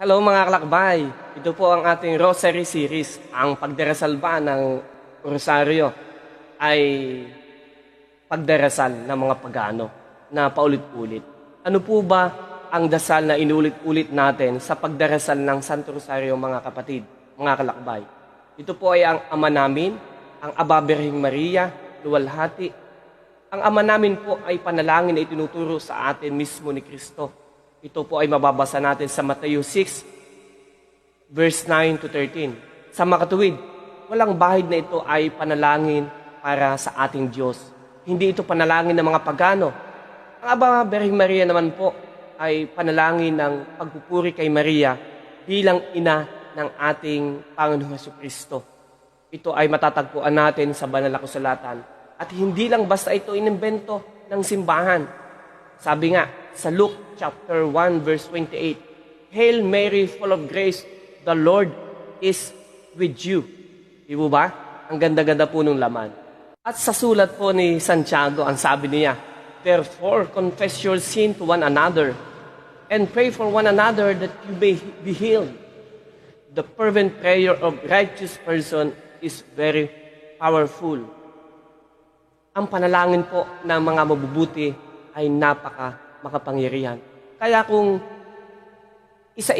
Hello mga kalakbay, ito po ang ating Rosary Series. Ang pagdarasal ba ng Rosaryo ay pagdarasal ng mga pagano na paulit-ulit. Ano po ba ang dasal na inulit-ulit natin sa pagdarasal ng Santo Rosario mga kapatid, mga kalakbay? Ito po ay ang Ama namin, ang Aba Birheng Maria, luwalhati. Ang Ama namin po ay panalangin na itinuturo sa atin mismo ni Kristo. Ito po ay mababasa natin sa Mateo 6, verse 9 to 13. Sa makatuwid, walang bahid na ito ay panalangin para sa ating Diyos. Hindi ito panalangin ng mga pagano. Ang Aba Birheng Maria naman po ay panalangin ng pagpupuri kay Maria bilang ina ng ating Panginoong Jesucristo. Ito ay matatagpuan natin sa banal na kasulatan. At hindi lang basta ito inimbento ng simbahan. Sabi nga sa Luke chapter 1 verse 28, Hail Mary, full of grace, the Lord is with you. Di ba? Ang ganda-ganda po nung laman. At sa sulat po ni Santiago, ang sabi niya, Therefore, confess your sin to one another and pray for one another that you may be healed. The fervent prayer of righteous person is very powerful. Ang panalangin po ng mga mabubuti ay makapangyarihan. Kaya kung